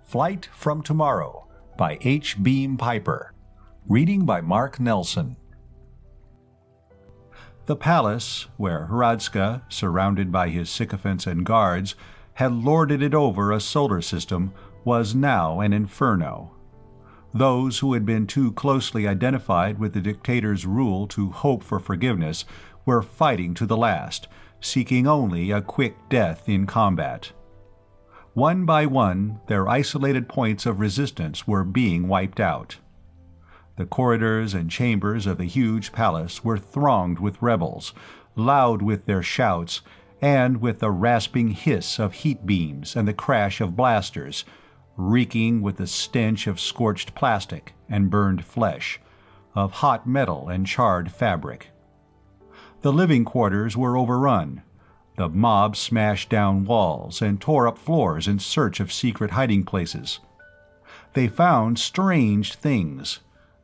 Flight from Tomorrow by H. Beam Piper. Reading by Mark Nelson. The palace, where Hradska, surrounded by his sycophants and guards, had lorded it over a solar system, was now an inferno. Those who had been too closely identified with the dictator's rule to hope for forgiveness were fighting to the last, seeking only a quick death in combat. One by one, their isolated points of resistance were being wiped out. The corridors and chambers of the huge palace were thronged with rebels, loud with their shouts, and with the rasping hiss of heat beams and the crash of blasters, reeking with the stench of scorched plastic and burned flesh, of hot metal and charred fabric. The living quarters were overrun. The mob smashed down walls and tore up floors in search of secret hiding places. They found strange things: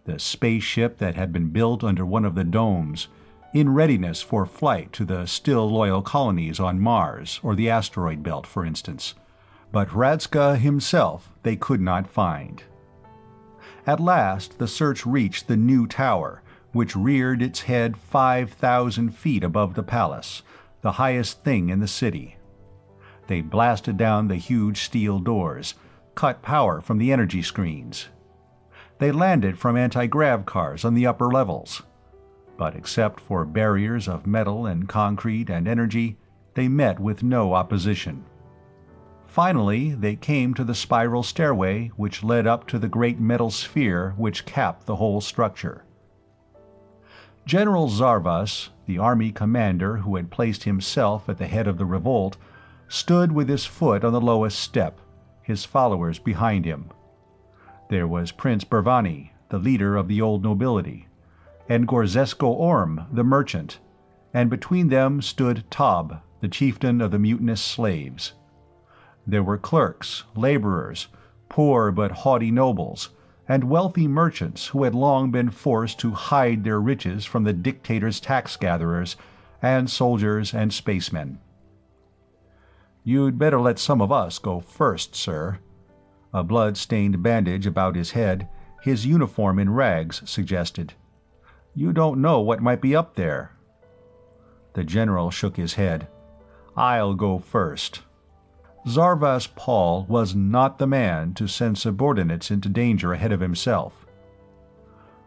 the spaceship that had been built under one of the domes, in readiness for flight to the still loyal colonies on Mars or the asteroid belt, for instance. But Hradska himself they could not find. At last the search reached the new tower, which reared its head 5,000 feet above the palace, the highest thing in the city. They blasted down the huge steel doors, cut power from the energy screens. They landed from anti-grav cars on the upper levels. But except for barriers of metal and concrete and energy, they met with no opposition. Finally, they came to the spiral stairway which led up to the great metal sphere which capped the whole structure. General Zarvas, the army commander who had placed himself at the head of the revolt, stood with his foot on the lowest step, his followers behind him. There was Prince Burvani, the leader of the old nobility, and Gorzesko Orm, the merchant, and between them stood Tob, the chieftain of the mutinous slaves. There were clerks, laborers, poor but haughty nobles, and wealthy merchants who had long been forced to hide their riches from the dictator's tax-gatherers, and soldiers and spacemen. "You'd better let some of us go first, sir." A blood-stained bandage about his head, his uniform in rags, suggested. "You don't know what might be up there." The general shook his head. "I'll go first." Zarvas Paul was not the man to send subordinates into danger ahead of himself.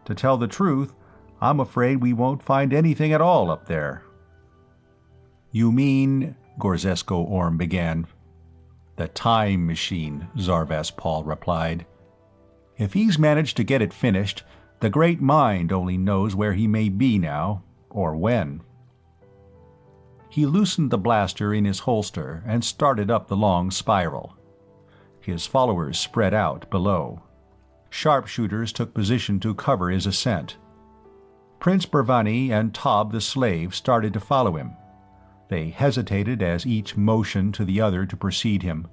"To tell the truth, I'm afraid we won't find anything at all up there." "You mean—" Gorzesko Orm began. "The time machine," Zarvas Paul replied. "If he's managed to get it finished, the great mind only knows where he may be now, or when." He loosened the blaster in his holster and started up the long spiral. His followers spread out below. Sharpshooters took position to cover his ascent. Prince Burvani and Tob the slave started to follow him. They hesitated as each motioned to the other to precede him.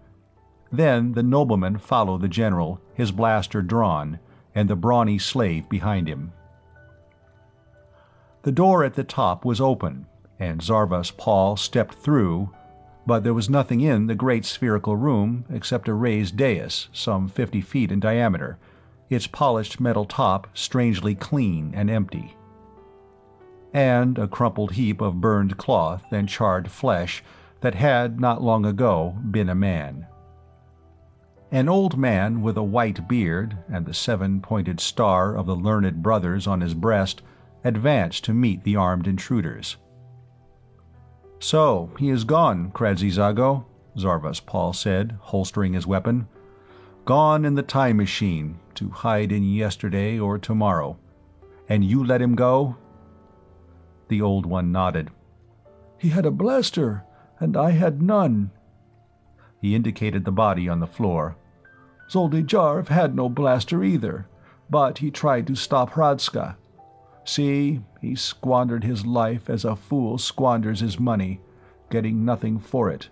Then the nobleman followed the general, his blaster drawn, and the brawny slave behind him. The door at the top was open, and Zarvas Paul stepped through, but there was nothing in the great spherical room except a raised dais some 50 feet in diameter, its polished metal top strangely clean and empty. And a crumpled heap of burned cloth and charred flesh that had, not long ago, been a man. An old man with a white beard and the 7-pointed star of the Learned Brothers on his breast advanced to meet the armed intruders. "So, he is gone, Kradzizago," Zarvas Paul said, holstering his weapon. "Gone in the time machine, to hide in yesterday or tomorrow. And you let him go?" The old one nodded. "He had a blaster, and I had none." He indicated the body on the floor. "Zoldyjarv had no blaster either, but he tried to stop Hradska. See, he squandered his life as a fool squanders his money, getting nothing for it.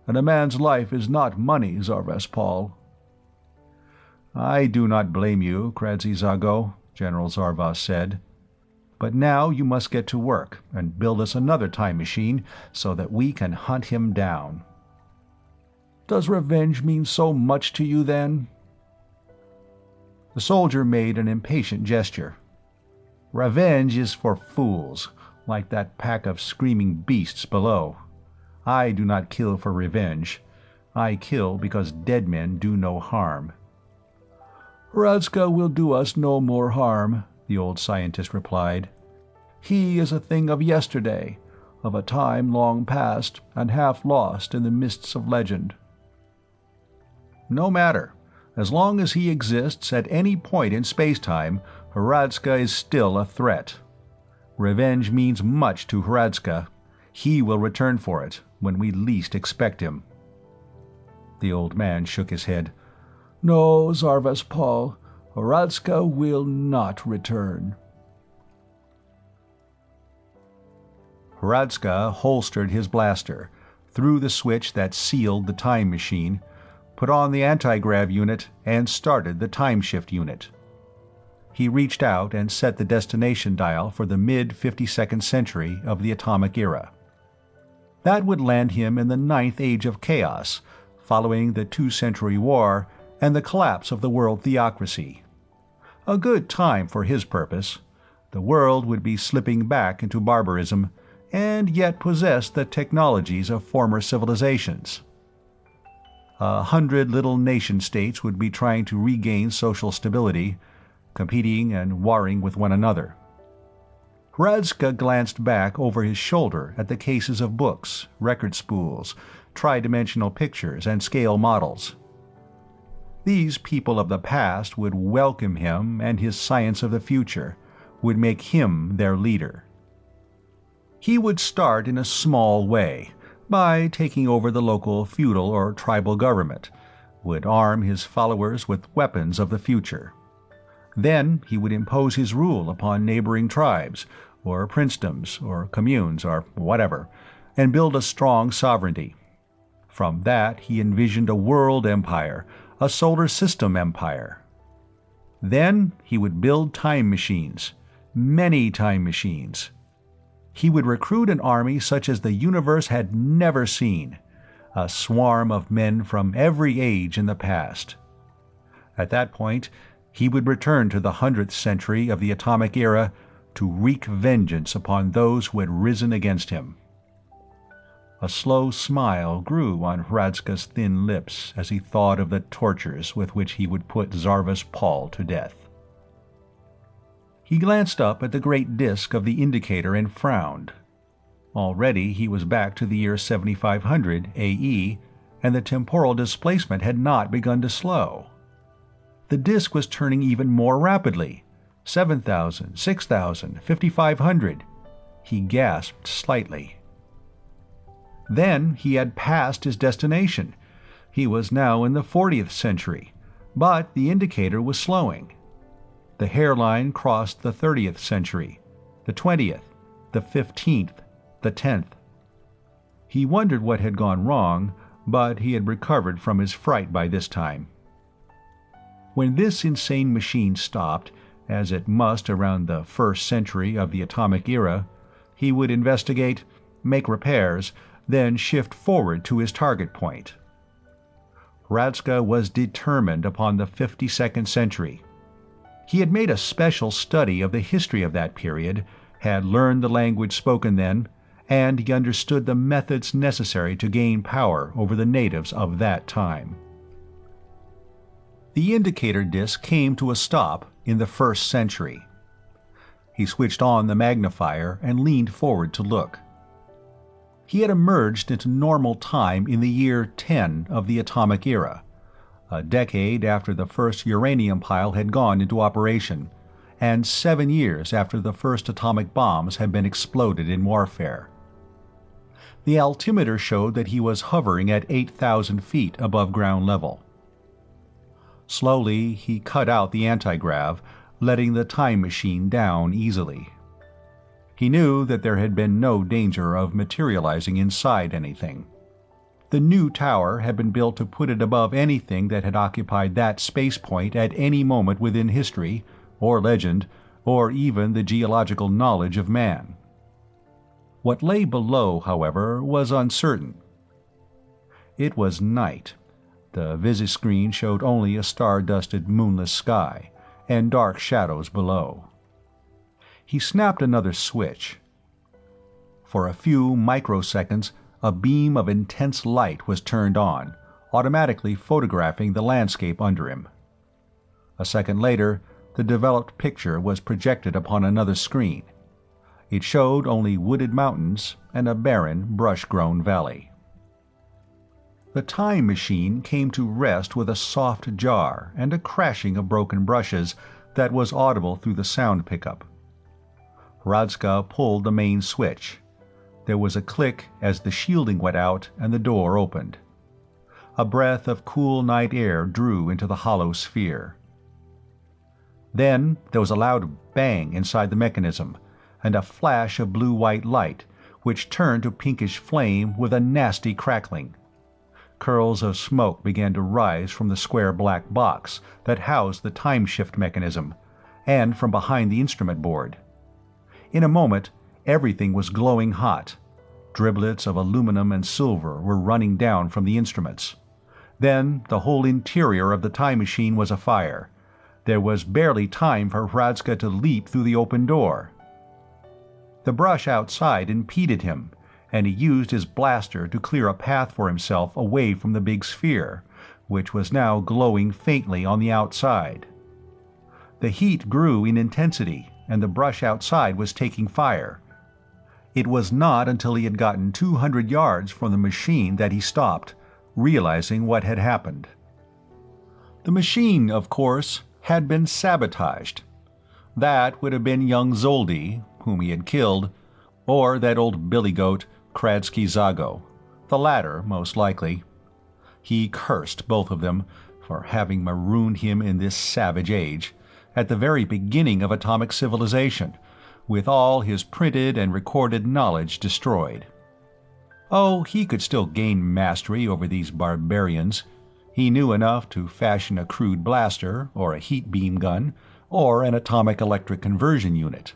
And a man's life is not money, Zarvas Paul." "I do not blame you, Kradzizago," General Zarvas said. "But now you must get to work and build us another time machine so that we can hunt him down." Does revenge mean so much to you, then?" The soldier made an impatient gesture. "Revenge is for fools, like that pack of screaming beasts below. I do not kill for revenge. I kill because dead men do no harm." "Hradska will do us no more harm," the old scientist replied. "He is a thing of yesterday, of a time long past and half lost in the mists of legend." "No matter. As long as he exists at any point in space-time, Hradska is still a threat. Revenge means much to Hradska. He will return for it, when we least expect him." The old man shook his head. "No, Zarvas Pol, Hradska will not return." Hradska holstered his blaster, threw the switch that sealed the time machine, put on the anti-grav unit, and started the time-shift unit. He reached out and set the destination dial for the mid-52nd century of the atomic era. That would land him in the 9th Age of Chaos, following the Two-Century War and the collapse of the world theocracy. A good time for his purpose. The world would be slipping back into barbarism, and yet possess the technologies of former civilizations. 100 little nation-states would be trying to regain social stability, competing and warring with one another. Hradska glanced back over his shoulder at the cases of books, record spools, tri-dimensional pictures, and scale models. These people of the past would welcome him and his science of the future, would make him their leader. He would start in a small way, by taking over the local feudal or tribal government, would arm his followers with weapons of the future. Then he would impose his rule upon neighboring tribes, or princedoms, or communes, or whatever, and build a strong sovereignty. From that he envisioned a world empire, a solar system empire. Then he would build time machines, many time machines. He would recruit an army such as the universe had never seen, a swarm of men from every age in the past. At that point, he would return to the 100th century of the atomic era to wreak vengeance upon those who had risen against him. A slow smile grew on Hradska's thin lips as he thought of the tortures with which he would put Zarvas Pol to death. He glanced up at the great disk of the indicator and frowned. Already he was back to the year 7500 AE, and the temporal displacement had not begun to slow. The disk was turning even more rapidly. 7,000, 6,000, 5,500. He gasped slightly. Then he had passed his destination. He was now in the 40th century, but the indicator was slowing. The hairline crossed the 30th century, the 20th, the 15th, the 10th. He wondered what had gone wrong, but he had recovered from his fright by this time. When this insane machine stopped, as it must around the 1st century of the atomic era, he would investigate, make repairs, then shift forward to his target point. Hradska was determined upon the 52nd century. He had made a special study of the history of that period, had learned the language spoken then, and he understood the methods necessary to gain power over the natives of that time. The indicator disc came to a stop in the 1st century. He switched on the magnifier and leaned forward to look. He had emerged into normal time in the year 10 of the atomic era, a decade after the first uranium pile had gone into operation, and 7 years after the first atomic bombs had been exploded in warfare. The altimeter showed that he was hovering at 8,000 feet above ground level. Slowly, he cut out the anti-grav, letting the time machine down easily. He knew that there had been no danger of materializing inside anything. The new tower had been built to put it above anything that had occupied that space point at any moment within history, or legend, or even the geological knowledge of man. What lay below, however, was uncertain. It was night. The visi-screen showed only a star-dusted, moonless sky, and dark shadows below. He snapped another switch. For a few microseconds, a beam of intense light was turned on, automatically photographing the landscape under him. A second later, the developed picture was projected upon another screen. It showed only wooded mountains and a barren, brush-grown valley. The time machine came to rest with a soft jar and a crashing of broken brushes that was audible through the sound pickup. Hradzka pulled the main switch. There was a click as the shielding went out and the door opened. A breath of cool night air drew into the hollow sphere. Then there was a loud bang inside the mechanism, and a flash of blue-white light, which turned to pinkish flame with a nasty crackling. Curls of smoke began to rise from the square black box that housed the time-shift mechanism, and from behind the instrument board. In a moment, everything was glowing hot. Driblets of aluminum and silver were running down from the instruments. Then the whole interior of the time machine was afire. There was barely time for Hradzka to leap through the open door. The brush outside impeded him, and he used his blaster to clear a path for himself away from the big sphere, which was now glowing faintly on the outside. The heat grew in intensity, and the brush outside was taking fire. It was not until he had gotten 200 yards from the machine that he stopped, realizing what had happened. The machine, of course, had been sabotaged. That would have been young Zoldy, whom he had killed, or that old billy-goat, Kradsky Zago, the latter most likely. He cursed both of them for having marooned him in this savage age, at the very beginning of atomic civilization, with all his printed and recorded knowledge destroyed. Oh, he could still gain mastery over these barbarians. He knew enough to fashion a crude blaster, or a heat beam gun, or an atomic electric conversion unit.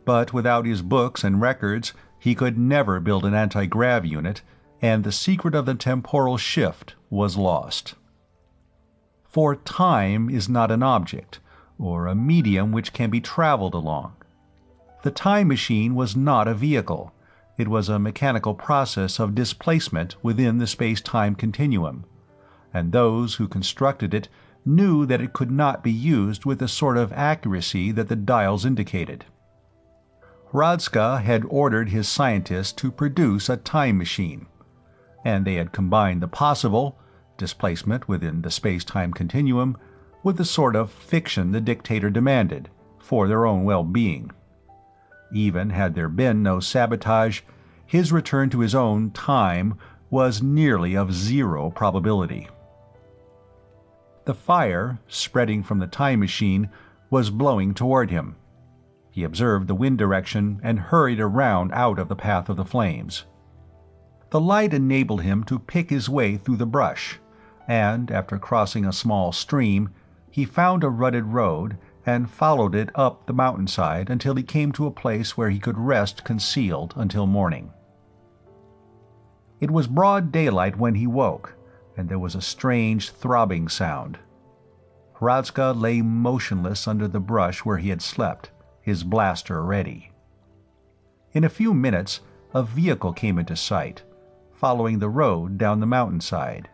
But without his books and records, he could never build an anti-grav unit, and the secret of the temporal shift was lost. For time is not an object, or a medium which can be traveled along. The time machine was not a vehicle. It was a mechanical process of displacement within the space-time continuum, and those who constructed it knew that it could not be used with the sort of accuracy that the dials indicated. Hradzka had ordered his scientists to produce a time machine, and they had combined the possible displacement within the space-time continuum with the sort of fiction the dictator demanded for their own well-being. Even had there been no sabotage, his return to his own time was nearly of zero probability. The fire, spreading from the time machine, was blowing toward him. He observed the wind direction and hurried around out of the path of the flames. The light enabled him to pick his way through the brush, and after crossing a small stream, he found a rutted road and followed it up the mountainside until he came to a place where he could rest concealed until morning. It was broad daylight when he woke, and there was a strange throbbing sound. Hradzka lay motionless under the brush where he had slept, his blaster ready. In a few minutes, a vehicle came into sight, following the road down the mountainside.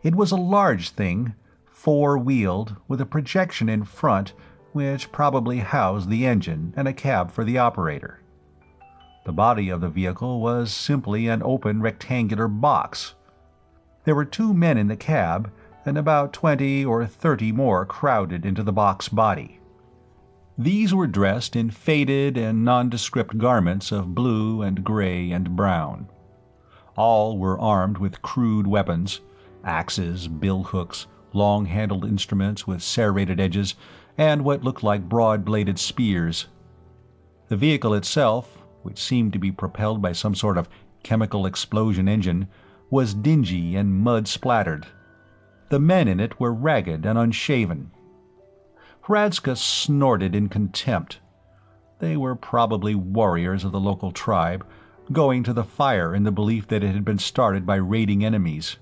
It was a large thing, four-wheeled, with a projection in front which probably housed the engine and a cab for the operator. The body of the vehicle was simply an open rectangular box. There were 2 men in the cab, and about 20 or 30 more crowded into the box body. These were dressed in faded and nondescript garments of blue and gray and brown. All were armed with crude weapons, axes, billhooks, long-handled instruments with serrated edges, and what looked like broad-bladed spears. The vehicle itself, which seemed to be propelled by some sort of chemical explosion engine, was dingy and mud-splattered. The men in it were ragged and unshaven. Hradzka snorted in contempt. They were probably warriors of the local tribe, going to the fire in the belief that it had been started by raiding enemies.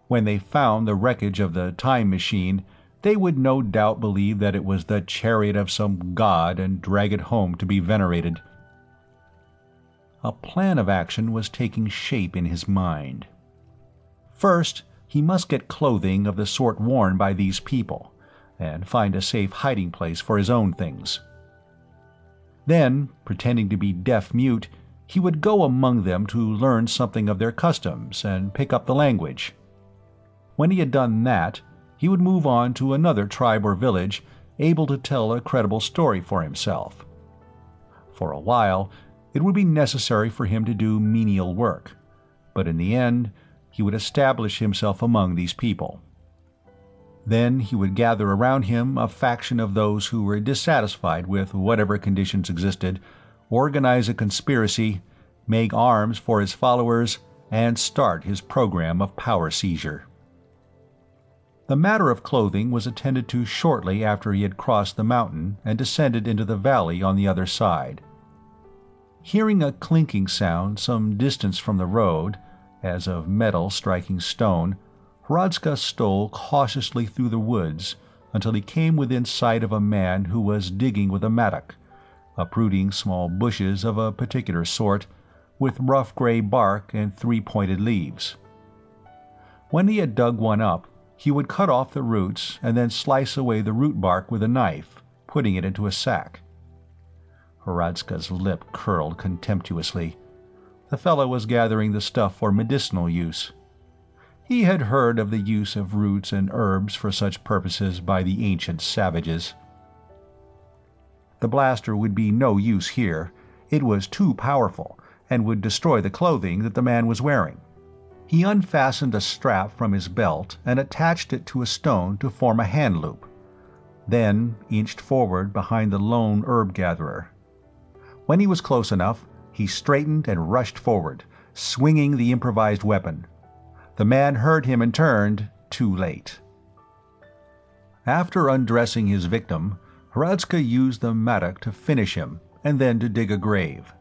When they found the wreckage of the time machine, they would no doubt believe that it was the chariot of some god and drag it home to be venerated. A plan of action was taking shape in his mind. First, he must get clothing of the sort worn by these people, and find a safe hiding place for his own things. Then, pretending to be deaf-mute, he would go among them to learn something of their customs and pick up the language. When he had done that, he would move on to another tribe or village, able to tell a credible story for himself. For a while, it would be necessary for him to do menial work, but in the end, he would establish himself among these people. Then he would gather around him a faction of those who were dissatisfied with whatever conditions existed, organize a conspiracy, make arms for his followers, and start his program of power seizure. The matter of clothing was attended to shortly after he had crossed the mountain and descended into the valley on the other side. Hearing a clinking sound some distance from the road, as of metal striking stone, Hradzka stole cautiously through the woods until he came within sight of a man who was digging with a mattock, uprooting small bushes of a particular sort, with rough gray bark and three-pointed leaves. When he had dug one up, he would cut off the roots and then slice away the root bark with a knife, putting it into a sack. Hradzka's lip curled contemptuously. The fellow was gathering the stuff for medicinal use. He had heard of the use of roots and herbs for such purposes by the ancient savages. The blaster would be no use here. It was too powerful, and would destroy the clothing that the man was wearing. He unfastened a strap from his belt and attached it to a stone to form a hand loop, then inched forward behind the lone herb-gatherer. When he was close enough, he straightened and rushed forward, swinging the improvised weapon. The man heard him and turned, too late. After undressing his victim, Hradzka used the mattock to finish him and then to dig a grave.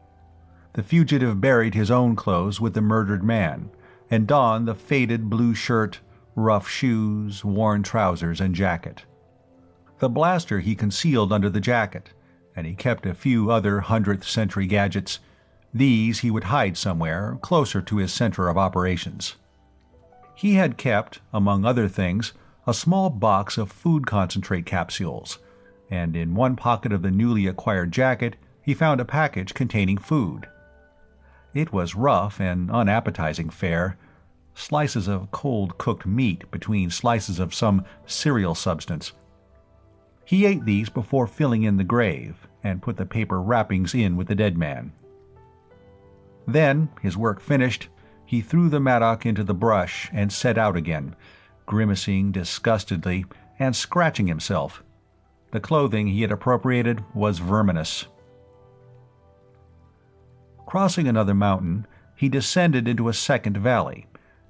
The fugitive buried his own clothes with the murdered man, and donned the faded blue shirt, rough shoes, worn trousers, and jacket. The blaster he concealed under the jacket, and he kept a few other 100th-century gadgets. These he would hide somewhere, closer to his center of operations. He had kept, among other things, a small box of food concentrate capsules, and in one pocket of the newly acquired jacket he found a package containing food. It was rough and unappetizing fare, slices of cold-cooked meat between slices of some cereal substance. He ate these before filling in the grave, and put the paper wrappings in with the dead man. Then, his work finished, he threw the mattock into the brush and set out again, grimacing disgustedly and scratching himself. The clothing he had appropriated was verminous. Crossing another mountain, he descended into a second valley,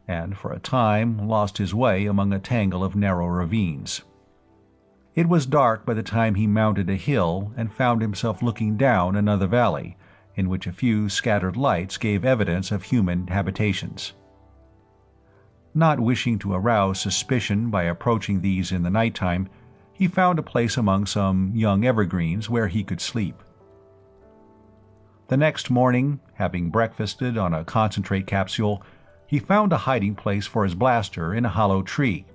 and for a time lost his way among a tangle of narrow ravines. It was dark by the time he mounted a hill and found himself looking down another valley, in which a few scattered lights gave evidence of human habitations. Not wishing to arouse suspicion by approaching these in the nighttime, he found a place among some young evergreens where he could sleep. The next morning, having breakfasted on a concentrate capsule, he found a hiding place for his blaster in a hollow tree.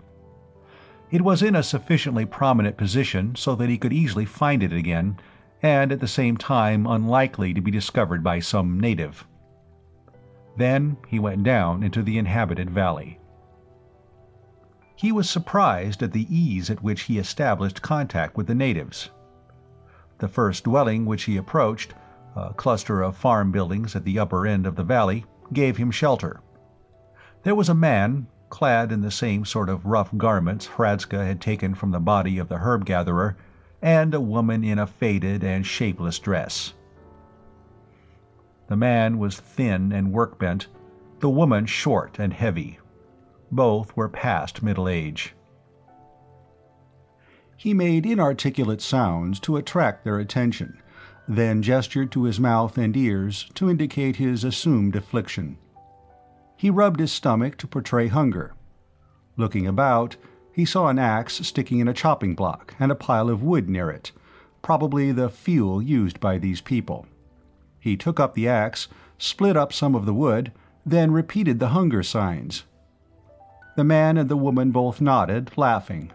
It was in a sufficiently prominent position so that he could easily find it again, and at the same time unlikely to be discovered by some native. Then he went down into the inhabited valley. He was surprised at the ease at which he established contact with the natives. The first dwelling which he approached, a cluster of farm buildings at the upper end of the valley, gave him shelter. There was a man, clad in the same sort of rough garments Hradzka had taken from the body of the herb-gatherer, and a woman in a faded and shapeless dress. The man was thin and work-bent, the woman short and heavy. Both were past middle age. He made inarticulate sounds to attract their attention, then gestured to his mouth and ears to indicate his assumed affliction. He rubbed his stomach to portray hunger. Looking about, he saw an axe sticking in a chopping block and a pile of wood near it, probably the fuel used by these people. He took up the axe, split up some of the wood, then repeated the hunger signs. The man and the woman both nodded, laughing.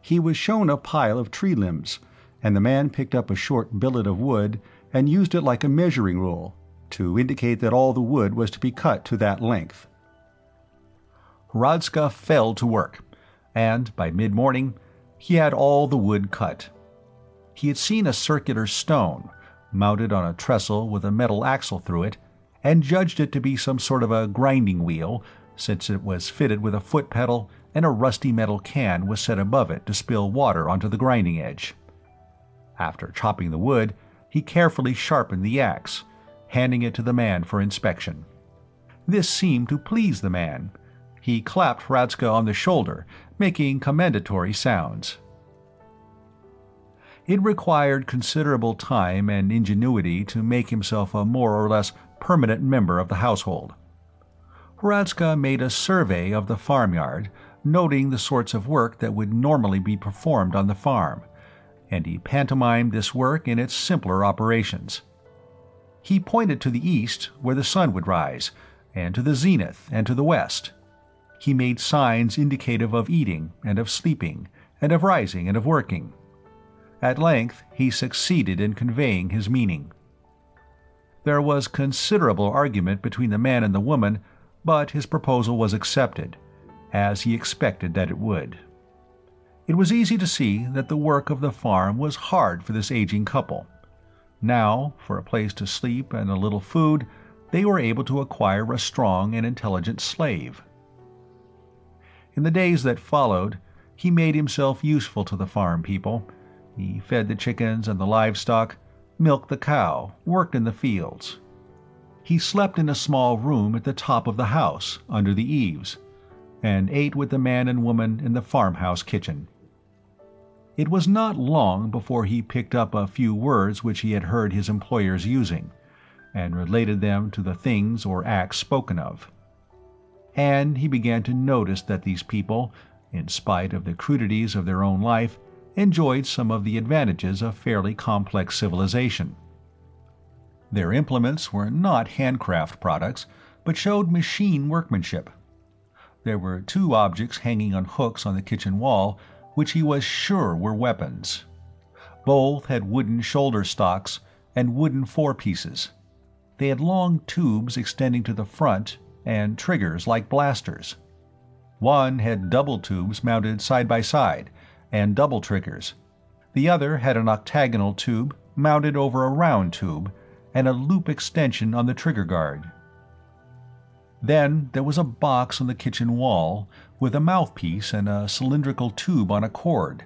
He was shown a pile of tree limbs, and the man picked up a short billet of wood and used it like a measuring rule, to indicate that all the wood was to be cut to that length. Hradzka fell to work, and by mid-morning he had all the wood cut. He had seen a circular stone, mounted on a trestle with a metal axle through it, and judged it to be some sort of a grinding wheel, since it was fitted with a foot pedal and a rusty metal can was set above it to spill water onto the grinding edge. After chopping the wood, he carefully sharpened the axe, handing it to the man for inspection. This seemed to please the man. He clapped Hradzka on the shoulder, making commendatory sounds. It required considerable time and ingenuity to make himself a more or less permanent member of the household. Hradzka made a survey of the farmyard, noting the sorts of work that would normally be performed on the farm, and he pantomimed this work in its simpler operations. He pointed to the east, where the sun would rise, and to the zenith and to the west. He made signs indicative of eating and of sleeping, and of rising and of working. At length he succeeded in conveying his meaning. There was considerable argument between the man and the woman, but his proposal was accepted, as he expected that it would. It was easy to see that the work of the farm was hard for this aging couple. Now, for a place to sleep and a little food, they were able to acquire a strong and intelligent slave. In the days that followed, he made himself useful to the farm people. He fed the chickens and the livestock, milked the cow, worked in the fields. He slept in a small room at the top of the house, under the eaves, and ate with the man and woman in the farmhouse kitchen. It was not long before he picked up a few words which he had heard his employers using, and related them to the things or acts spoken of. And he began to notice that these people, in spite of the crudities of their own life, enjoyed some of the advantages of fairly complex civilization. Their implements were not handcraft products, but showed machine workmanship. There were 2 objects hanging on hooks on the kitchen wall, which he was sure were weapons. Both had wooden shoulder stocks and wooden forepieces. They had long tubes extending to the front and triggers like blasters. One had double tubes mounted side by side and double triggers. The other had an octagonal tube mounted over a round tube and a loop extension on the trigger guard. Then there was a box on the kitchen wall with a mouthpiece and a cylindrical tube on a cord.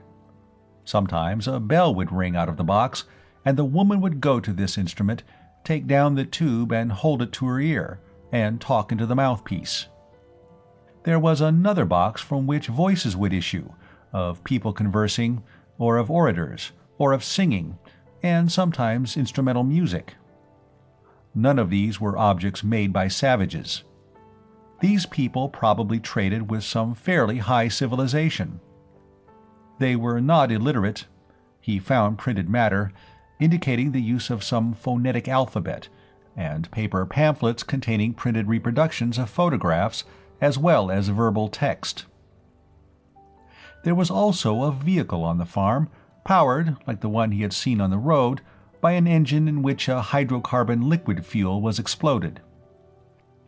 Sometimes a bell would ring out of the box, and the woman would go to this instrument, take down the tube and hold it to her ear, and talk into the mouthpiece. There was another box from which voices would issue, of people conversing, or of orators, or of singing, and sometimes instrumental music. None of these were objects made by savages. These people probably traded with some fairly high civilization. They were not illiterate. He found printed matter, indicating the use of some phonetic alphabet, and paper pamphlets containing printed reproductions of photographs as well as verbal text. There was also a vehicle on the farm, powered, like the one he had seen on the road, by an engine in which a hydrocarbon liquid fuel was exploded.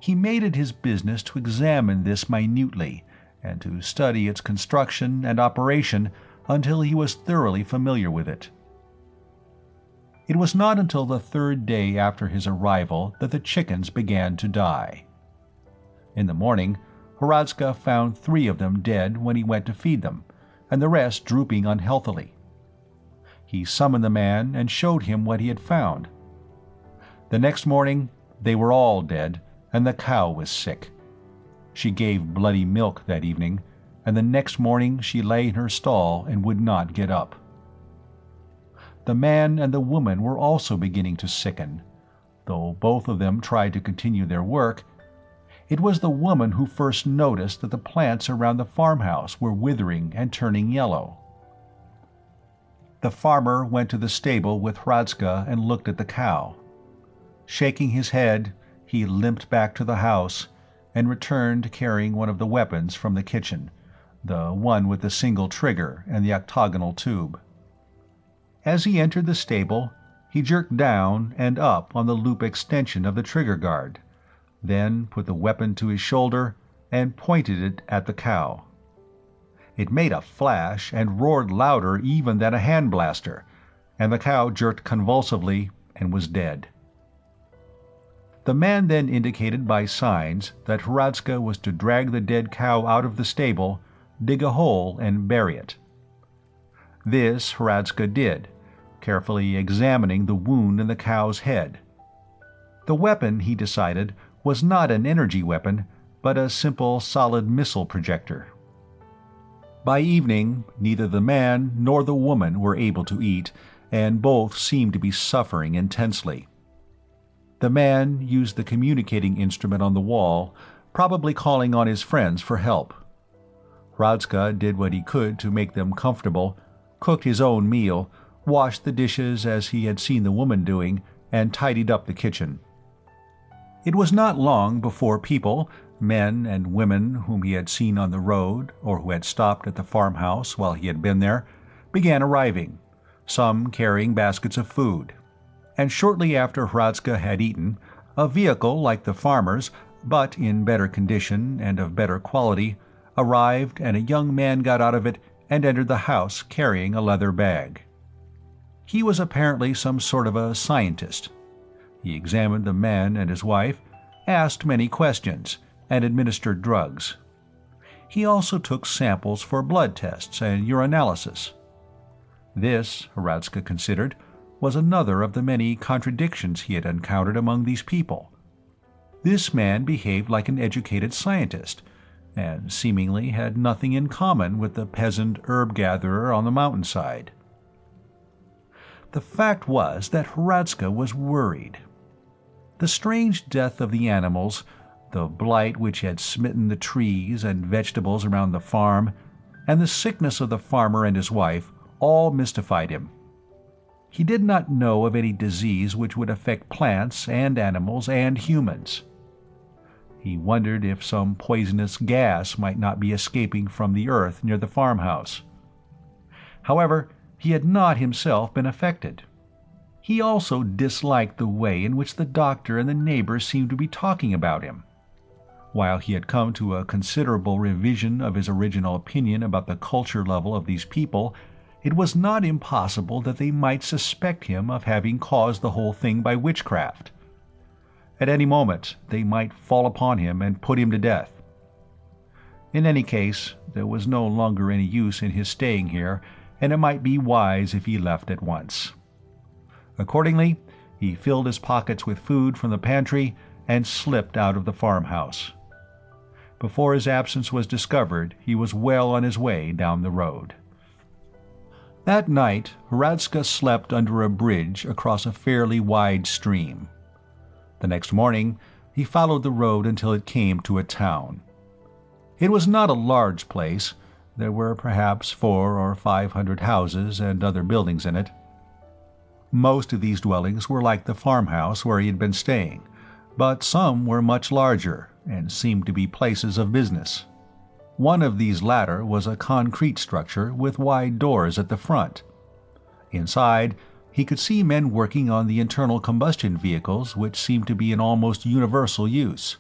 He made it his business to examine this minutely, and to study its construction and operation until he was thoroughly familiar with it. It was not until the 3rd day after his arrival that the chickens began to die. In the morning, Hradzka found 3 of them dead when he went to feed them, and the rest drooping unhealthily. He summoned the man and showed him what he had found. The next morning, they were all dead, and the cow was sick. She gave bloody milk that evening, and the next morning she lay in her stall and would not get up. the man and the woman were also beginning to sicken, though both of them tried to continue their work. It was the woman who first noticed that the plants around the farmhouse were withering and turning yellow. The farmer went to the stable with Hradzka and looked at the cow. Shaking his head, he limped back to the house and returned carrying one of the weapons from the kitchen, the one with the single trigger and the octagonal tube. As he entered the stable, he jerked down and up on the loop extension of the trigger guard, then put the weapon to his shoulder and pointed it at the cow. It made a flash and roared louder even than a hand blaster, and the cow jerked convulsively and was dead. The man then indicated by signs that Hradzka was to drag the dead cow out of the stable, dig a hole, and bury it. This Hradzka did, carefully examining the wound in the cow's head. The weapon, he decided, was not an energy weapon, but a simple solid missile projector. By evening, neither the man nor the woman were able to eat, and both seemed to be suffering intensely. The man used the communicating instrument on the wall, probably calling on his friends for help. Hradzka did what he could to make them comfortable, cooked his own meal, washed the dishes as he had seen the woman doing, and tidied up the kitchen. It was not long before people, men and women whom he had seen on the road or who had stopped at the farmhouse while he had been there, began arriving, some carrying baskets of food. And shortly after Hradzka had eaten, a vehicle like the farmer's, but in better condition and of better quality, arrived, and a young man got out of it and entered the house carrying a leather bag. He was apparently some sort of a scientist. He examined the man and his wife, asked many questions, and administered drugs. He also took samples for blood tests and urinalysis. This, Hradzka considered, was another of the many contradictions he had encountered among these people. This man behaved like an educated scientist, and seemingly had nothing in common with the peasant herb-gatherer on the mountainside. The fact was that Hradzka was worried. The strange death of the animals, the blight which had smitten the trees and vegetables around the farm, and the sickness of the farmer and his wife all mystified him. He did not know of any disease which would affect plants and animals and humans. He wondered if some poisonous gas might not be escaping from the earth near the farmhouse. However, he had not himself been affected. He also disliked the way in which the doctor and the neighbors seemed to be talking about him. While he had come to a considerable revision of his original opinion about the culture level of these people, it was not impossible that they might suspect him of having caused the whole thing by witchcraft. At any moment they might fall upon him and put him to death. In any case, there was no longer any use in his staying here, and it might be wise if he left at once. Accordingly, he filled his pockets with food from the pantry and slipped out of the farmhouse. Before his absence was discovered, he was well on his way down the road. That night, Hradzka slept under a bridge across a fairly wide stream. The next morning, he followed the road until it came to a town. It was not a large place. There were perhaps 400 or 500 houses and other buildings in it. Most of these dwellings were like the farmhouse where he had been staying, but some were much larger and seemed to be places of business. One of these latter was a concrete structure with wide doors at the front. Inside, he could see men working on the internal combustion vehicles which seemed to be in almost universal use.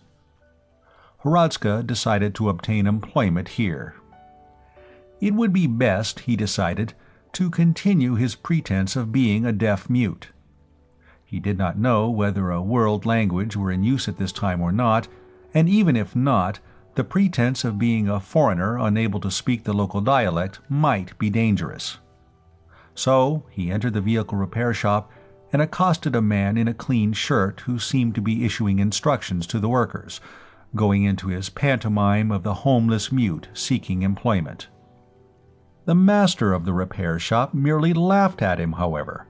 Hradzka decided to obtain employment here. It would be best, he decided, to continue his pretense of being a deaf-mute. He did not know whether a world language were in use at this time or not, and even if not, the pretense of being a foreigner unable to speak the local dialect might be dangerous. So he entered the vehicle repair shop and accosted a man in a clean shirt who seemed to be issuing instructions to the workers, going into his pantomime of the homeless mute seeking employment. The master of the repair shop merely laughed at him, however,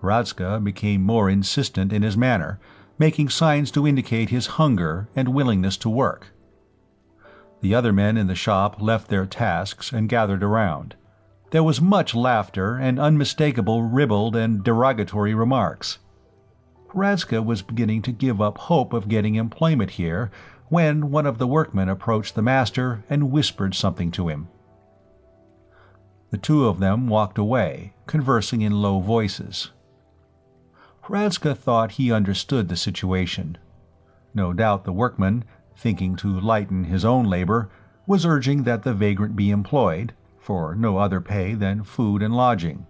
Hradzka became more insistent in his manner, making signs to indicate his hunger and willingness to work. The other men in the shop left their tasks and gathered around. There was much laughter and unmistakable ribald and derogatory remarks. Hradzka was beginning to give up hope of getting employment here when one of the workmen approached the master and whispered something to him. The two of them walked away, conversing in low voices. Hradzka thought he understood the situation. No doubt the workman, thinking to lighten his own labor, was urging that the vagrant be employed, for no other pay than food and lodging.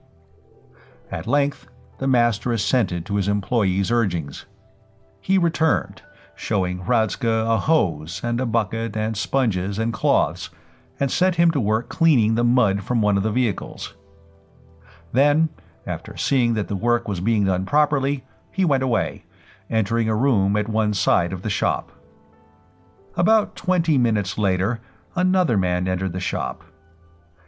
At length, the master assented to his employee's urgings. He returned, showing Hradzka a hose and a bucket and sponges and cloths, and set him to work cleaning the mud from one of the vehicles. Then, after seeing that the work was being done properly, he went away, entering a room at one side of the shop. About 20 minutes later, another man entered the shop.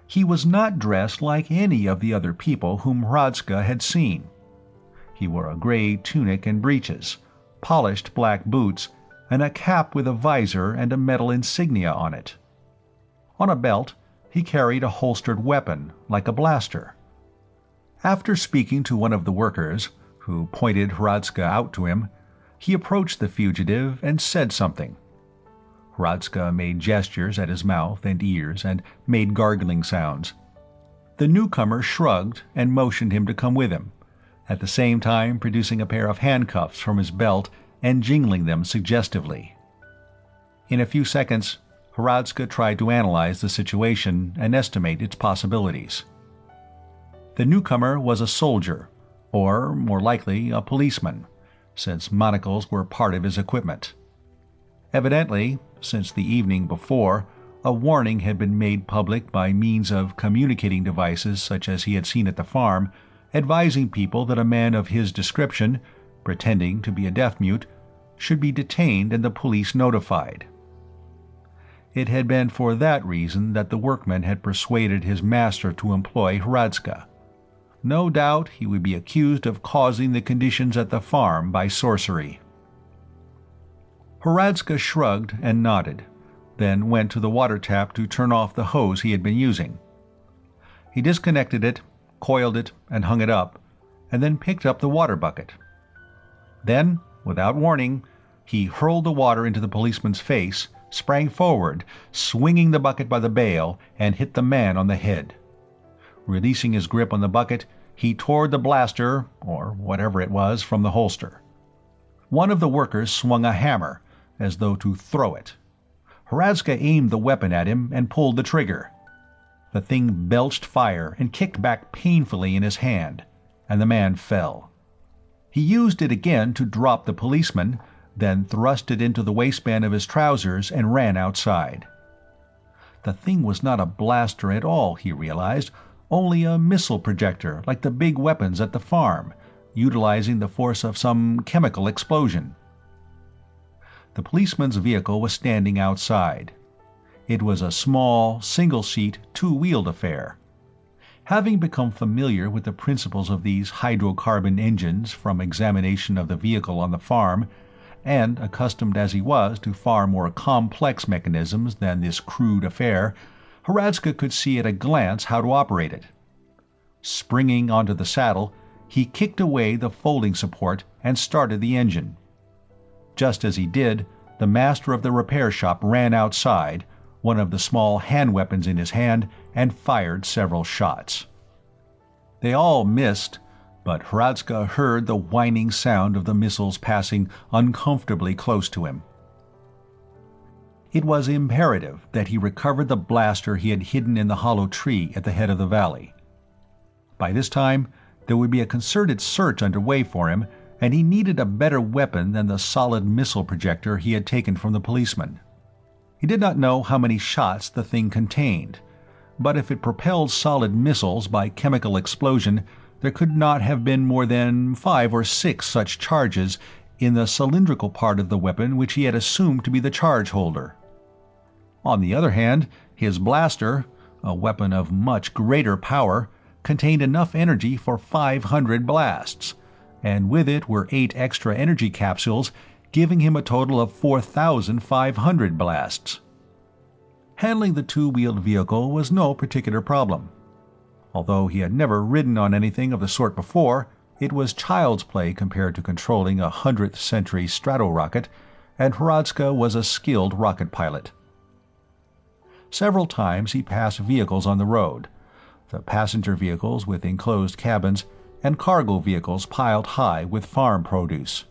He was not dressed like any of the other people whom Hradzka had seen. He wore a gray tunic and breeches, polished black boots, and a cap with a visor and a metal insignia on it. On a belt, he carried a holstered weapon, like a blaster. After speaking to one of the workers, who pointed Hradzka out to him, he approached the fugitive and said something. Hradzka made gestures at his mouth and ears and made gargling sounds. The newcomer shrugged and motioned him to come with him, at the same time producing a pair of handcuffs from his belt and jingling them suggestively. In a few seconds, Hradzka tried to analyze the situation and estimate its possibilities. The newcomer was a soldier, or, more likely, a policeman, since monocles were part of his equipment. Evidently, since the evening before, a warning had been made public by means of communicating devices such as he had seen at the farm, advising people that a man of his description, pretending to be a deaf-mute, should be detained and the police notified. It had been for that reason that the workman had persuaded his master to employ Hradzka. No doubt he would be accused of causing the conditions at the farm by sorcery. Hradzka shrugged and nodded, then went to the water tap to turn off the hose he had been using. He disconnected it, coiled it, and hung it up, and then picked up the water bucket. Then, without warning, he hurled the water into the policeman's face, sprang forward, swinging the bucket by the bail, and hit the man on the head. Releasing his grip on the bucket, he tore the blaster, or whatever it was, from the holster. One of the workers swung a hammer, as though to throw it. Hradzka aimed the weapon at him and pulled the trigger. The thing belched fire and kicked back painfully in his hand, and the man fell. He used it again to drop the policeman, then thrust it into the waistband of his trousers and ran outside. The thing was not a blaster at all, he realized, only a missile projector like the big weapons at the farm, utilizing the force of some chemical explosion. The policeman's vehicle was standing outside. It was a small, single-seat, two-wheeled affair. Having become familiar with the principles of these hydrocarbon engines from examination of the vehicle on the farm, and accustomed as he was to far more complex mechanisms than this crude affair, Hradzka could see at a glance how to operate it. Springing onto the saddle, he kicked away the folding support and started the engine. Just as he did, the master of the repair shop ran outside, one of the small hand weapons in his hand, and fired several shots. They all missed, but Hradzka heard the whining sound of the missiles passing uncomfortably close to him. It was imperative that he recover the blaster he had hidden in the hollow tree at the head of the valley. By this time, there would be a concerted search underway for him, and he needed a better weapon than the solid missile projector he had taken from the policeman. He did not know how many shots the thing contained, but if it propelled solid missiles by chemical explosion, there could not have been more than 5 or 6 such charges in the cylindrical part of the weapon which he had assumed to be the charge holder. On the other hand, his blaster, a weapon of much greater power, contained enough energy for 500 blasts, and with it were 8 extra energy capsules, giving him a total of 4,500 blasts. Handling the two-wheeled vehicle was no particular problem. Although he had never ridden on anything of the sort before, it was child's play compared to controlling a 100th century strato-rocket, and Hradzka was a skilled rocket pilot. Several times he passed vehicles on the road, the passenger vehicles with enclosed cabins, and cargo vehicles piled high with farm produce.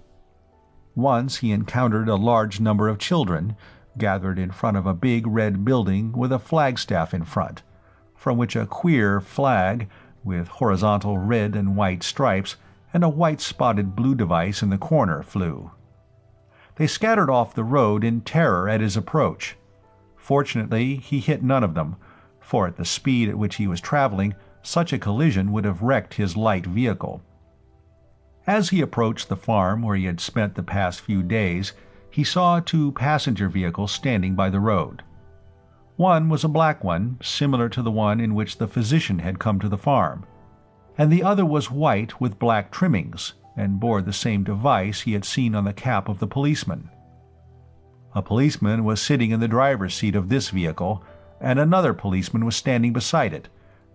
Once he encountered a large number of children gathered in front of a big red building with a flagstaff in front, from which a queer flag with horizontal red and white stripes and a white-spotted blue device in the corner flew. They scattered off the road in terror at his approach. Fortunately, he hit none of them, for at the speed at which he was traveling, such a collision would have wrecked his light vehicle. As he approached the farm where he had spent the past few days, he saw 2 passenger vehicles standing by the road. One was a black one, similar to the one in which the physician had come to the farm, and the other was white with black trimmings, and bore the same device he had seen on the cap of the policeman. A policeman was sitting in the driver's seat of this vehicle, and another policeman was standing beside it,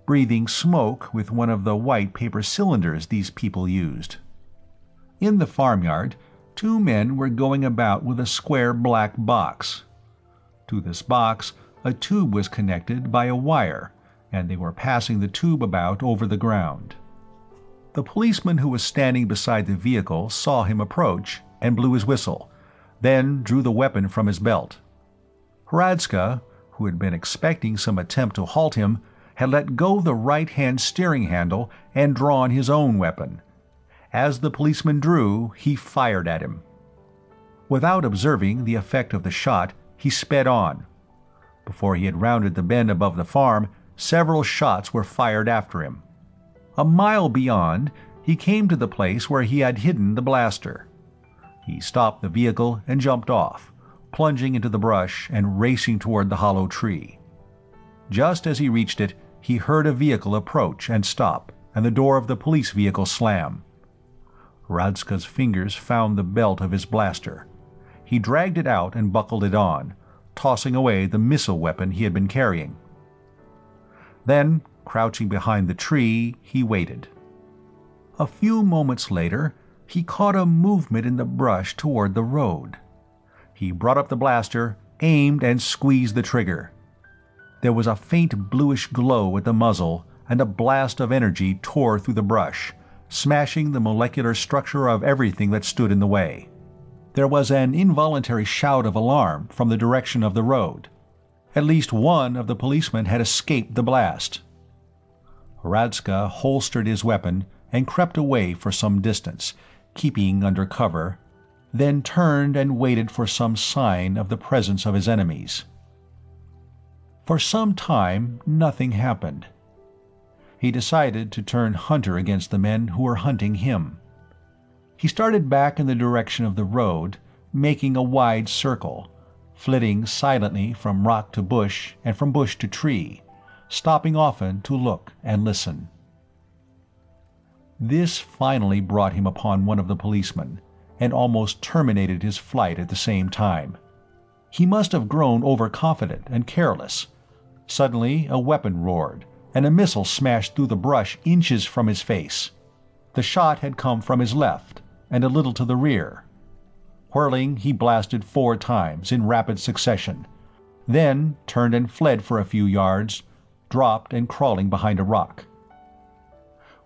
breathing smoke with one of the white paper cylinders these people used. In the farmyard, 2 men were going about with a square black box. To this box, a tube was connected by a wire, and they were passing the tube about over the ground. The policeman who was standing beside the vehicle saw him approach and blew his whistle, then drew the weapon from his belt. Hradzka, who had been expecting some attempt to halt him, had let go the right-hand steering handle and drawn his own weapon. As the policeman drew, he fired at him. Without observing the effect of the shot, he sped on. Before he had rounded the bend above the farm, several shots were fired after him. A mile beyond, he came to the place where he had hidden the blaster. He stopped the vehicle and jumped off, plunging into the brush and racing toward the hollow tree. Just as he reached it, he heard a vehicle approach and stop, and the door of the police vehicle slam. Hradzka's fingers found the belt of his blaster. He dragged it out and buckled it on, tossing away the missile weapon he had been carrying. Then, crouching behind the tree, he waited. A few moments later, he caught a movement in the brush toward the road. He brought up the blaster, aimed, and squeezed the trigger. There was a faint bluish glow at the muzzle, and a blast of energy tore through the brush, smashing the molecular structure of everything that stood in the way. There was an involuntary shout of alarm from the direction of the road. At least one of the policemen had escaped the blast. Hradzka holstered his weapon and crept away for some distance, keeping under cover, then turned and waited for some sign of the presence of his enemies. For some time, nothing happened. He decided to turn hunter against the men who were hunting him. He started back in the direction of the road, making a wide circle, flitting silently from rock to bush and from bush to tree, stopping often to look and listen. This finally brought him upon one of the policemen, and almost terminated his flight at the same time. He must have grown overconfident and careless. Suddenly a weapon roared, and a missile smashed through the brush inches from his face. The shot had come from his left, and a little to the rear. Whirling, he blasted 4 times in rapid succession, then turned and fled for a few yards, dropped and crawling behind a rock.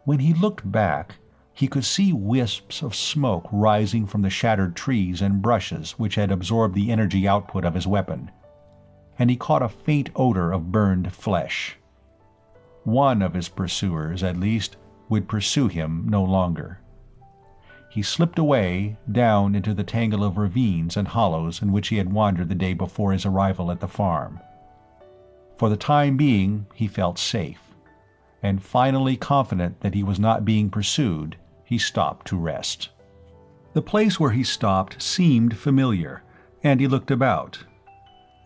When he looked back, he could see wisps of smoke rising from the shattered trees and brushes which had absorbed the energy output of his weapon, and he caught a faint odor of burned flesh. One of his pursuers, at least, would pursue him no longer. He slipped away, down into the tangle of ravines and hollows in which he had wandered the day before his arrival at the farm. For the time being, he felt safe, and finally confident that he was not being pursued, he stopped to rest. The place where he stopped seemed familiar, and he looked about.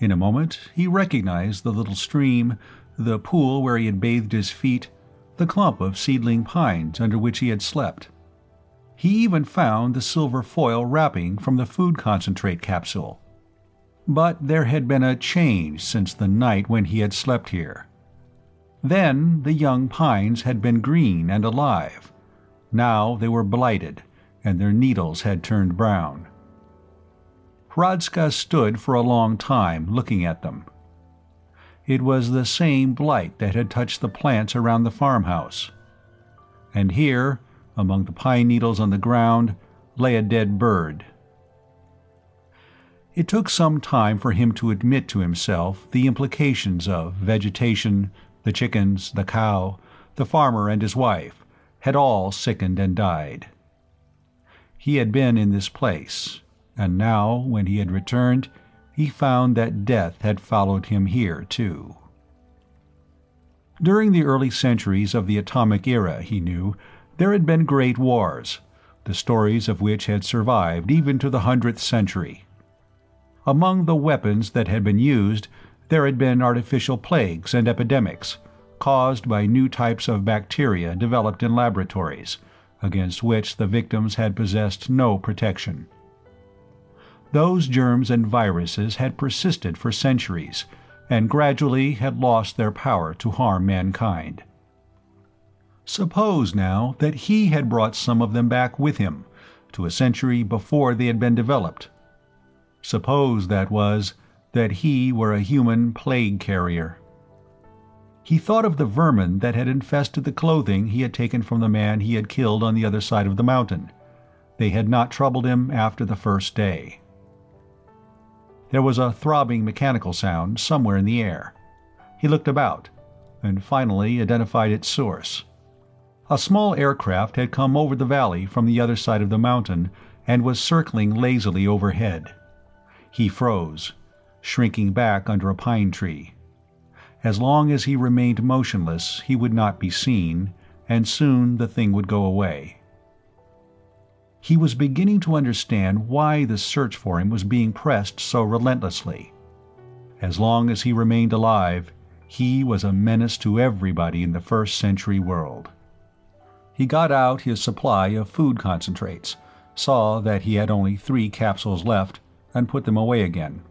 In a moment he recognized the little stream, the pool where he had bathed his feet, the clump of seedling pines under which he had slept. He even found the silver foil wrapping from the food concentrate capsule. But there had been a change since the night when he had slept here. Then the young pines had been green and alive. Now they were blighted, and their needles had turned brown. Hradzka stood for a long time looking at them. It was the same blight that had touched the plants around the farmhouse. And here, among the pine needles on the ground, lay a dead bird. It took some time for him to admit to himself the implications of vegetation. The chickens, the cow, the farmer and his wife had all sickened and died. He had been in this place, and now, when he had returned, he found that death had followed him here, too. During the early centuries of the atomic era, he knew, there had been great wars, the stories of which had survived even to the 100th century. Among the weapons that had been used, there had been artificial plagues and epidemics, caused by new types of bacteria developed in laboratories, against which the victims had possessed no protection. Those germs and viruses had persisted for centuries, and gradually had lost their power to harm mankind. Suppose now that he had brought some of them back with him, to a century before they had been developed. Suppose, that was, that he were a human plague carrier. He thought of the vermin that had infested the clothing he had taken from the man he had killed on the other side of the mountain. They had not troubled him after the first day. There was a throbbing mechanical sound somewhere in the air. He looked about, and finally identified its source. A small aircraft had come over the valley from the other side of the mountain and was circling lazily overhead. He froze, shrinking back under a pine tree. As long as he remained motionless, he would not be seen, and soon the thing would go away. He was beginning to understand why the search for him was being pressed so relentlessly. As long as he remained alive, he was a menace to everybody in the first-century world. He got out his supply of food concentrates, saw that he had only 3 capsules left, and put them away again.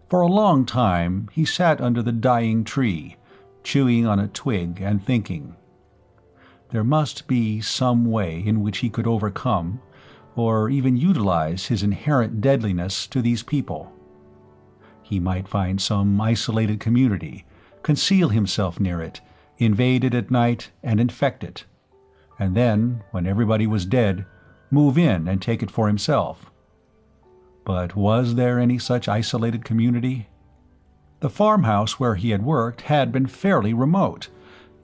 For a long time he sat under the dying tree, chewing on a twig and thinking. There must be some way in which he could overcome, or even utilize his inherent deadliness to these people. He might find some isolated community, conceal himself near it, invade it at night and infect it, and then, when everybody was dead, move in and take it for himself. But was there any such isolated community? The farmhouse where he had worked had been fairly remote,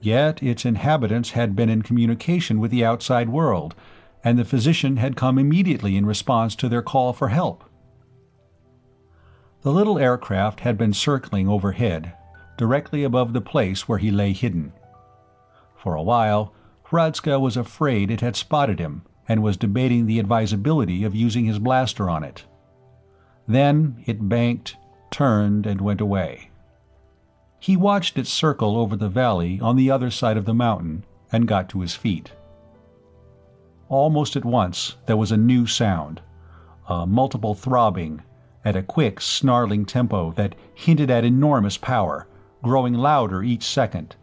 yet its inhabitants had been in communication with the outside world, and the physician had come immediately in response to their call for help. The little aircraft had been circling overhead, directly above the place where he lay hidden. For a while, Hradzka was afraid it had spotted him and was debating the advisability of using his blaster on it. Then it banked, turned, and went away. He watched it circle over the valley on the other side of the mountain and got to his feet. Almost at once there was a new sound, a multiple throbbing, at a quick, snarling tempo that hinted at enormous power, growing louder each second.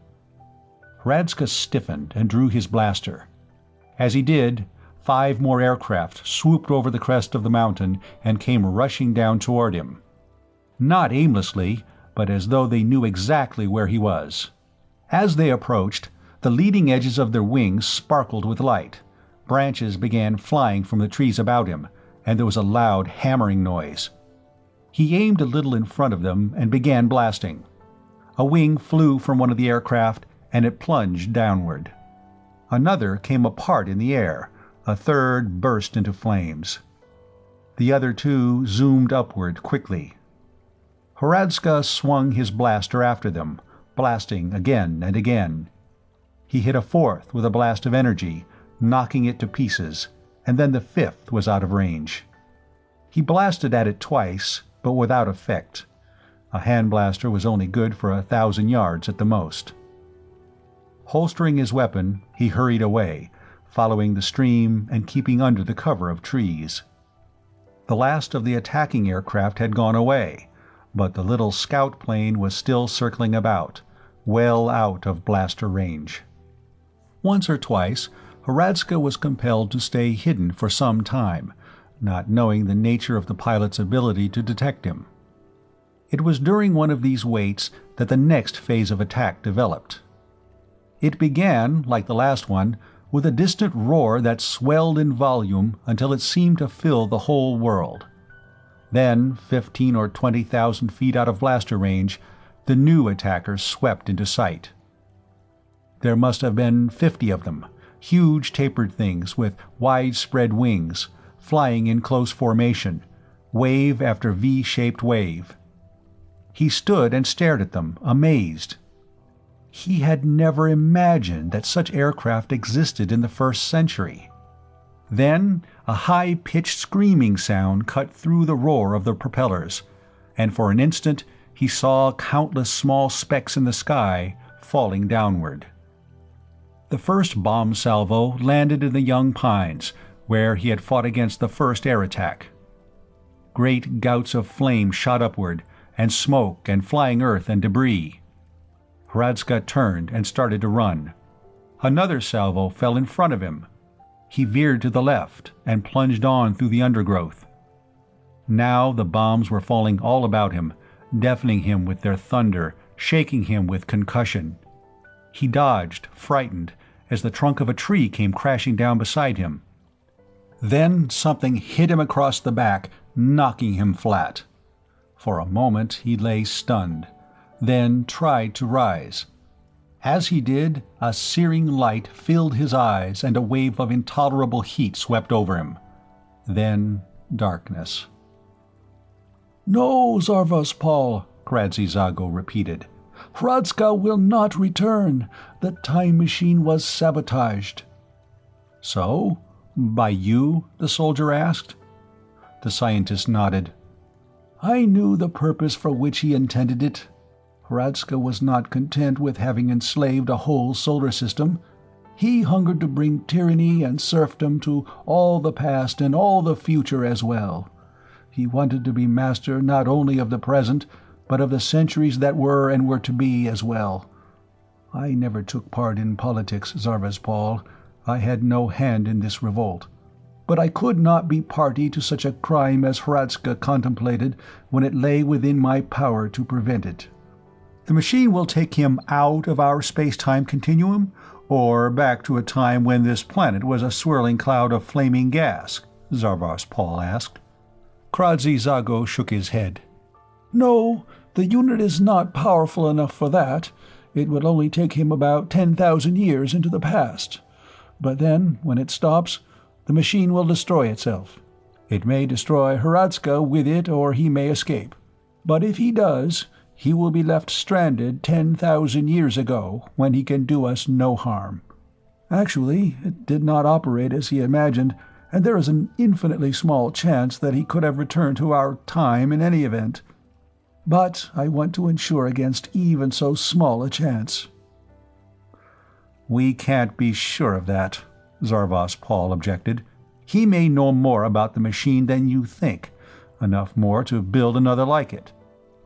Hradzka stiffened and drew his blaster. As he did, 5 more aircraft swooped over the crest of the mountain and came rushing down toward him. Not aimlessly, but as though they knew exactly where he was. As they approached, the leading edges of their wings sparkled with light. Branches began flying from the trees about him, and there was a loud hammering noise. He aimed a little in front of them and began blasting. A wing flew from one of the aircraft, and it plunged downward. Another came apart in the air. A third burst into flames. The other 2 zoomed upward quickly. Hradzka swung his blaster after them, blasting again and again. He hit a 4th with a blast of energy, knocking it to pieces, and then the 5th was out of range. He blasted at it twice, but without effect. A hand blaster was only good for 1,000 yards at the most. Holstering his weapon, he hurried away, following the stream and keeping under the cover of trees. The last of the attacking aircraft had gone away, but the little scout plane was still circling about, well out of blaster range. Once or twice, Hradska was compelled to stay hidden for some time, not knowing the nature of the pilot's ability to detect him. It was during one of these waits that the next phase of attack developed. It began, like the last one, with a distant roar that swelled in volume until it seemed to fill the whole world. Then, 15 or 20,000 feet out of blaster range, the new attackers swept into sight. There must have been 50 of them, huge tapered things with widespread wings, flying in close formation, wave after V-shaped wave. He stood and stared at them, amazed. He had never imagined that such aircraft existed in the 1st century. Then a high-pitched screaming sound cut through the roar of the propellers, and for an instant he saw countless small specks in the sky falling downward. The first bomb salvo landed in the young pines, where he had fought against the first air attack. Great gouts of flame shot upward, and smoke and flying earth and debris. Hradska turned and started to run. Another salvo fell in front of him. He veered to the left and plunged on through the undergrowth. Now the bombs were falling all about him, deafening him with their thunder, shaking him with concussion. He dodged, frightened, as the trunk of a tree came crashing down beside him. Then something hit him across the back, knocking him flat. For a moment he lay stunned, then tried to rise. As he did, a searing light filled his eyes and a wave of intolerable heat swept over him. Then darkness. "No, Zarvas-Pol," Kradzi-Zago repeated. "Hradska will not return. The time machine was sabotaged." "So? By you?" the soldier asked. The scientist nodded. "I knew the purpose for which he intended it. Hradska was not content with having enslaved a whole solar system. He hungered to bring tyranny and serfdom to all the past and all the future as well. He wanted to be master not only of the present, but of the centuries that were and were to be as well. I never took part in politics, Zarvas-Pol. I had no hand in this revolt. But I could not be party to such a crime as Hradska contemplated when it lay within my power to prevent it." "The machine will take him out of our space-time continuum, or back to a time when this planet was a swirling cloud of flaming gas?" Zarvas-Pol asked. Kradzi-Zago shook his head. "No, the unit is not powerful enough for that. It would only take him about 10,000 years into the past. But then, when it stops, the machine will destroy itself. It may destroy Hradska with it, or he may escape. But if he does, he will be left stranded 10,000 years ago, when he can do us no harm. Actually, it did not operate as he imagined, and there is an infinitely small chance that he could have returned to our time in any event. But I want to insure against even so small a chance." "We can't be sure of that," Zarvas-Pol objected. "He may know more about the machine than you think, enough more to build another like it.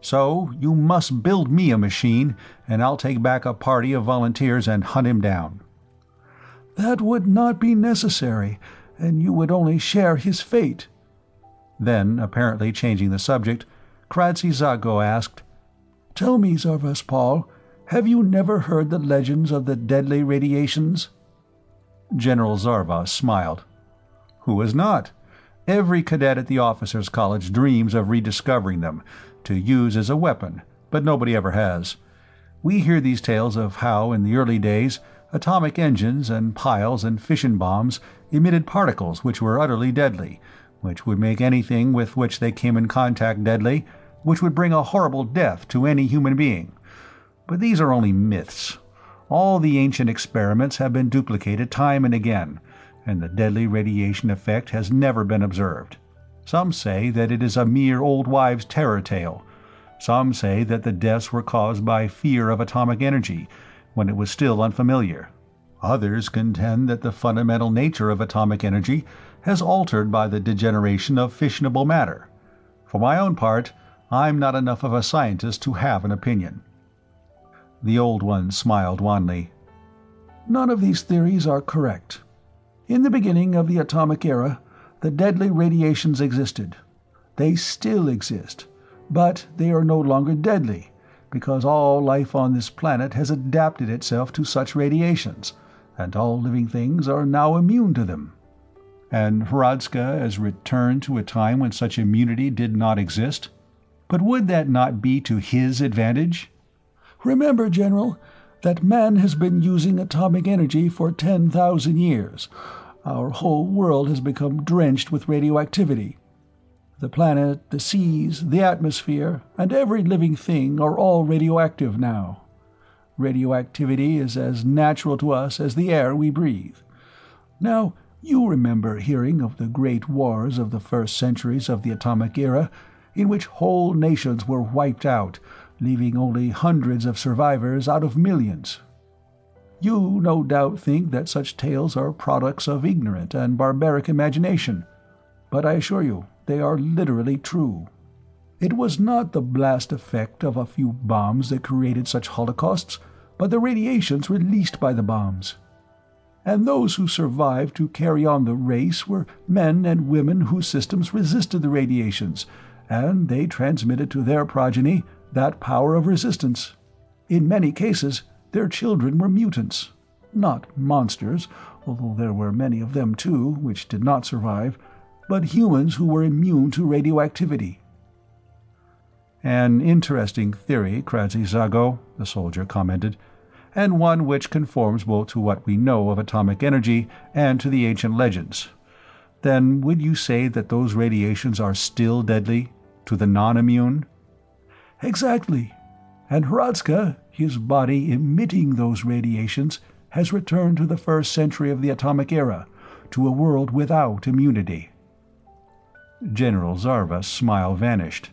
So you must build me a machine, and I'll take back a party of volunteers and hunt him down." "That would not be necessary, and you would only share his fate." Then, apparently changing the subject, Kradzi-Zago asked, "Tell me, Zarvas-Pol, have you never heard the legends of the deadly radiations?" General Zarvas smiled. "Who has not? Every cadet at the officers' college dreams of rediscovering them, to use as a weapon, but nobody ever has. We hear these tales of how, in the early days, atomic engines and piles and fission bombs emitted particles which were utterly deadly, which would make anything with which they came in contact deadly, which would bring a horrible death to any human being. But these are only myths. All the ancient experiments have been duplicated time and again, and the deadly radiation effect has never been observed. Some say that it is a mere old wives' terror tale. Some say that the deaths were caused by fear of atomic energy, when it was still unfamiliar. Others contend that the fundamental nature of atomic energy has altered by the degeneration of fissionable matter. For my own part, I'm not enough of a scientist to have an opinion." The Old One smiled wanly. "None of these theories are correct. In the beginning of the atomic era, the deadly radiations existed. They still exist, but they are no longer deadly, because all life on this planet has adapted itself to such radiations, and all living things are now immune to them." And Hradska has returned to a time when such immunity did not exist? But would that not be to his advantage? Remember, General, that man has been using atomic energy for 10,000 years. Our whole world has become drenched with radioactivity. The planet, the seas, the atmosphere, and every living thing are all radioactive now. Radioactivity is as natural to us as the air we breathe. Now, you remember hearing of the great wars of the first centuries of the atomic era, in which whole nations were wiped out, leaving only hundreds of survivors out of millions. You no doubt think that such tales are products of ignorant and barbaric imagination, but I assure you they are literally true. It was not the blast effect of a few bombs that created such holocausts, but the radiations released by the bombs. And those who survived to carry on the race were men and women whose systems resisted the radiations, and they transmitted to their progeny that power of resistance. In many cases, their children were mutants. Not monsters, although there were many of them too, which did not survive, but humans who were immune to radioactivity. "An interesting theory, Kradzy-Zago," the soldier commented, "and one which conforms both to what we know of atomic energy and to the ancient legends. Then would you say that those radiations are still deadly, to the non-immune?" Exactly. And Hradska, his body emitting those radiations, has returned to the first century of the atomic era, to a world without immunity. General Zarva's smile vanished.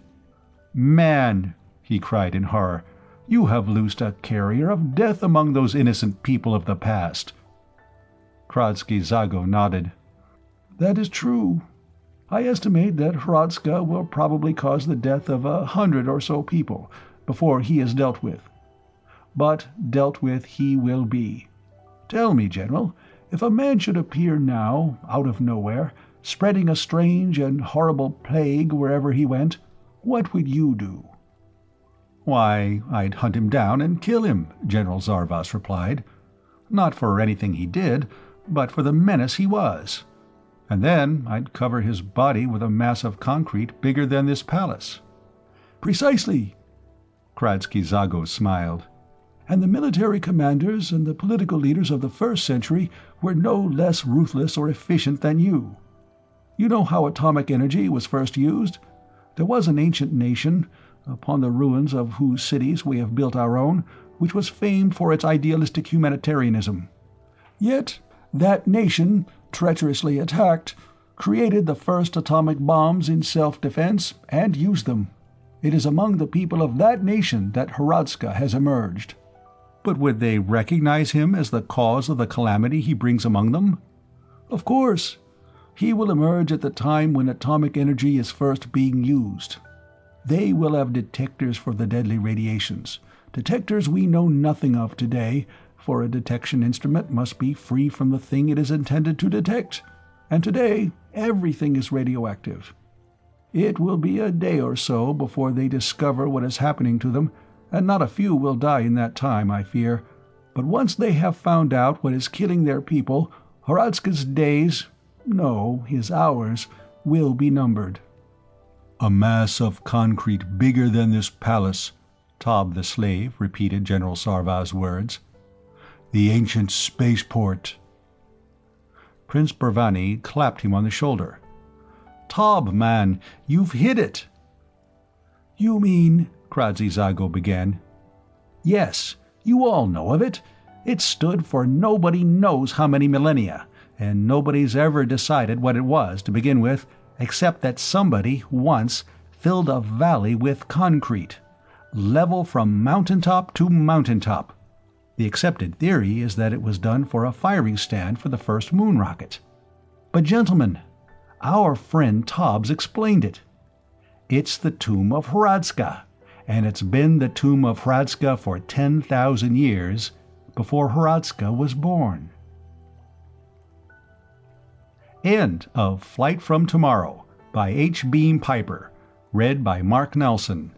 "Man," he cried in horror, "you have loosed a carrier of death among those innocent people of the past." Kradzy-Zago nodded. "That is true. I estimate that Hradska will probably cause the death of 100 or so people before he is dealt with. But dealt with he will be. Tell me, General, if a man should appear now, out of nowhere, spreading a strange and horrible plague wherever he went, what would you do?" "Why, I'd hunt him down and kill him," General Zarvas replied. "Not for anything he did, but for the menace he was. And then I'd cover his body with a mass of concrete bigger than this palace." "Precisely." Kradzy-Zago smiled. "And the military commanders and the political leaders of the first century were no less ruthless or efficient than you. You know how atomic energy was first used? There was an ancient nation, upon the ruins of whose cities we have built our own, which was famed for its idealistic humanitarianism. Yet that nation, treacherously attacked, created the first atomic bombs in self-defense and used them. It is among the people of that nation that Hradska has emerged." "But would they recognize him as the cause of the calamity he brings among them?" "Of course. He will emerge at the time when atomic energy is first being used. They will have detectors for the deadly radiations, detectors we know nothing of today, for a detection instrument must be free from the thing it is intended to detect, and today everything is radioactive. It will be a day or so before they discover what is happening to them, and not a few will die in that time, I fear. But once they have found out what is killing their people, Hradska's days, no, his hours, will be numbered." "A mass of concrete bigger than this palace," Tob the slave repeated General Zarvas' words. "The ancient spaceport." Prince Burvani clapped him on the shoulder. "Tob, man, you've hit it." "You mean—" Kradzy-Zago began. "Yes, you all know of it. It stood for nobody knows how many millennia, and nobody's ever decided what it was to begin with, except that somebody, once, filled a valley with concrete, level from mountaintop to mountaintop. The accepted theory is that it was done for a firing stand for the first moon rocket. But gentlemen, our friend Tobbs explained it. It's the tomb of Hradska, and it's been the tomb of Hradska for 10,000 years before Hradska was born. End of Flight from Tomorrow by H. Beam Piper, read by Mark Nelson.